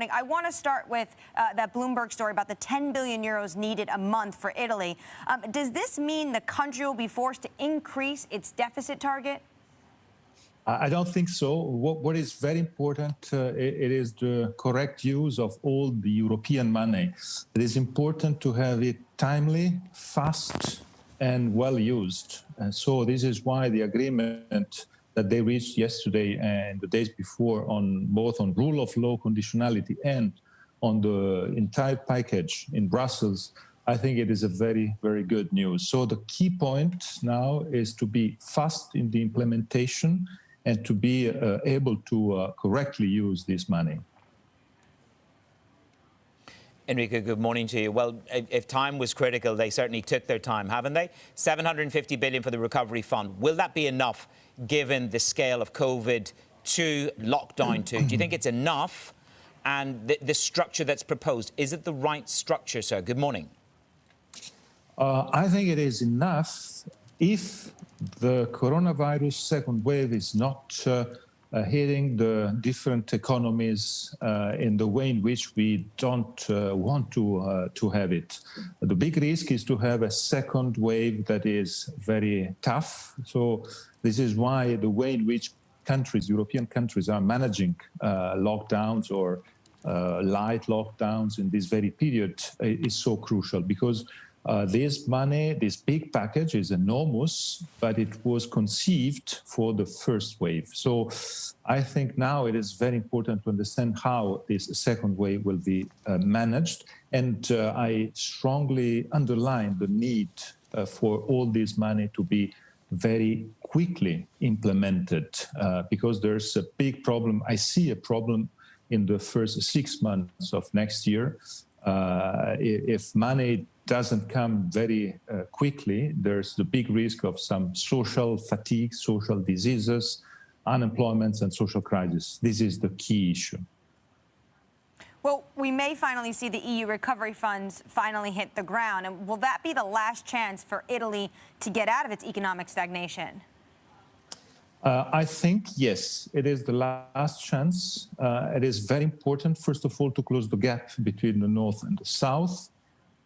I want to start with that Bloomberg story about the 10 billion euros needed a month for Italy. Does this mean the country will be forced to increase its deficit target? I don't think so. What is very important, it is the correct use of all the European money. It is important to have it timely, fast, and well used. And so this is why the agreement that they reached yesterday and the days before on both on rule of law conditionality and on the entire package in Brussels, I think it is a very, very good news. So the key point now is to be fast in the implementation and to be able to correctly use this money. Enrico, good morning to you. Well, if time was critical, they certainly took their time, haven't they? 750 billion for the recovery fund. Will that be enough, given the scale of COVID to lockdown to? Do you think it's enough? And the structure that's proposed, is it the right structure, sir? Good morning. I think it is enough if the coronavirus second wave is not hitting the different economies in the way in which we don't want to have it. The big risk is to have a second wave that is very tough. So this is why the way in which countries, European countries, are managing lockdowns or light lockdowns in this very period is so crucial, because this money, this big package is enormous, but it was conceived for the first wave. So I think now it is very important to understand how this second wave will be managed. And I strongly underline the need for all this money to be very quickly implemented, because there's a big problem. I see a problem in the first 6 months of next year. If money doesn't come very quickly, there's the big risk of some social fatigue, social diseases, unemployment, and social crisis. This is the key issue. Well, we may finally see the EU recovery funds finally hit the ground. And will that be the last chance for Italy to get out of its economic stagnation? I think, yes, it is the last chance. It is very important, first of all, to close the gap between the North and the South.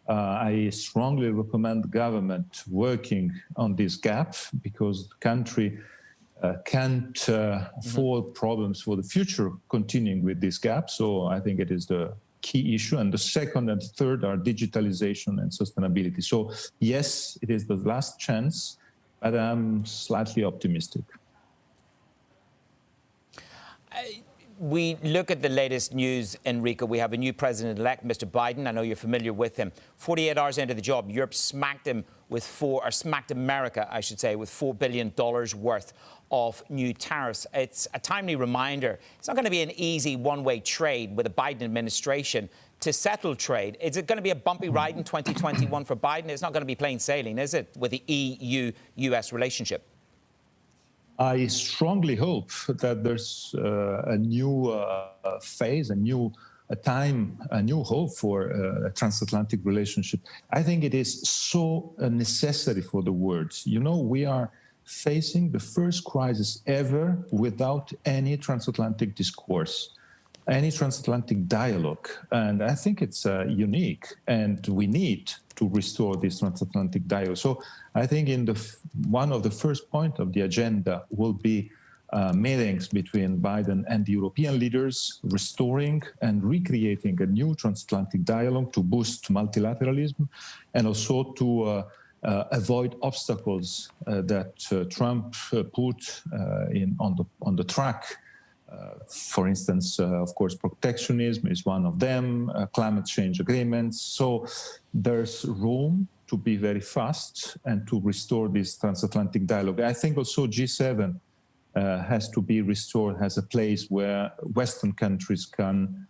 I strongly recommend the government working on this gap, because the country can't afford problems for the future continuing with this gap. So I think it is the key issue. And the second and third are digitalization and sustainability. So yes, it is the last chance, but I'm slightly optimistic. We look at the latest news, Enrico. We have a new president-elect, Mr. Biden. I know you're familiar with him. 48 hours into the job, Europe smacked him with smacked America, I should say, with $4 billion worth of new tariffs. It's a timely reminder. It's not going to be an easy one-way trade with the Biden administration to settle trade. Is it going to be a bumpy ride in 2021 for Biden? It's not going to be plain sailing, is it, with the EU-U.S. relationship? I strongly hope that there's a new phase, a new hope for a transatlantic relationship. I think it is so necessary for the world. You know, we are facing the first crisis ever without any transatlantic discourse, any transatlantic dialogue. And I think it's unique, and we need to restore this transatlantic dialogue. So I think one of the first points of the agenda will be meetings between Biden and the European leaders, restoring and recreating a new transatlantic dialogue to boost multilateralism, and also to avoid obstacles that Trump put on the track. For instance, of course, protectionism is one of them, climate change agreements. So there's room to be very fast and to restore this transatlantic dialogue. I think also G7 has to be restored as a place where Western countries can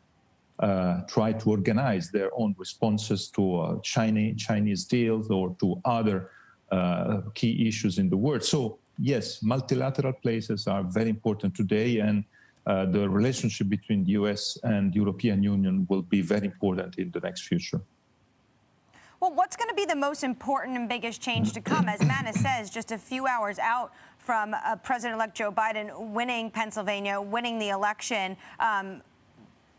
try to organize their own responses to Chinese deals or to other key issues in the world. So yes, multilateral places are very important today, and the relationship between the US and the European Union will be very important in the next future. Well, what's going to be the most important and biggest change to come? As Manna says, just a few hours out from President-elect Joe Biden winning Pennsylvania, winning the election,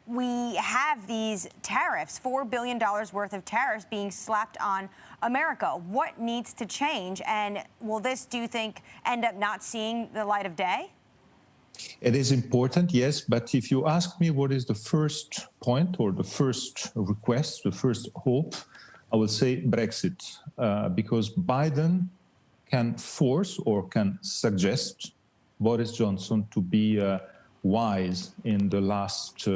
we have these tariffs, $4 billion worth of tariffs being slapped on America. What needs to change? And will this, do you think, end up not seeing the light of day? It is important, yes, but if you ask me what is the first point or the first request, the first hope, I will say Brexit, because Biden can force or can suggest Boris Johnson to be wise in the last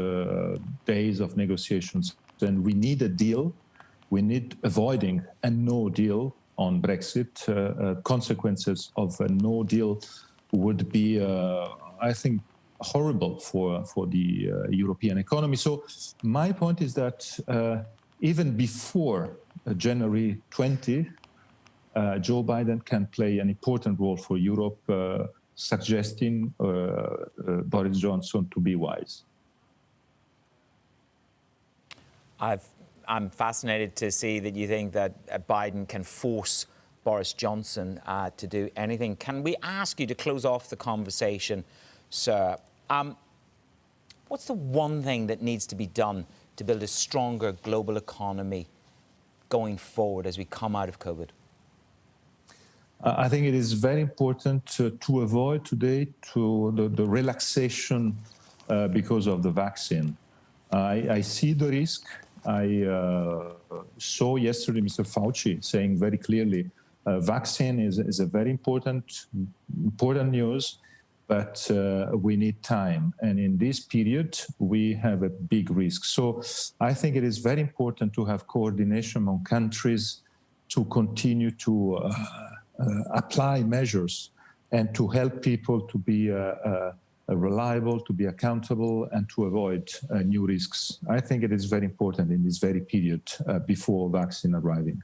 days of negotiations. And we need a deal. We need avoiding a no deal on Brexit. Consequences of a no deal would be, I think, horrible for the European economy. So my point is that even before January 20, Joe Biden can play an important role for Europe, suggesting Boris Johnson to be wise. I'm fascinated to see that you think that Biden can force Boris Johnson to do anything. Can we ask you to close off the conversation, sir? What's the one thing that needs to be done to build a stronger global economy going forward as we come out of COVID? I think it is very important to avoid today the relaxation because of the vaccine. I see the risk. I saw yesterday Mr. Fauci saying very clearly, vaccine is a very important news, but we need time. And in this period, we have a big risk. So I think it is very important to have coordination among countries to continue to apply measures and to help people to be reliable, to be accountable, and to avoid new risks. I think it is very important in this very period before vaccine arriving.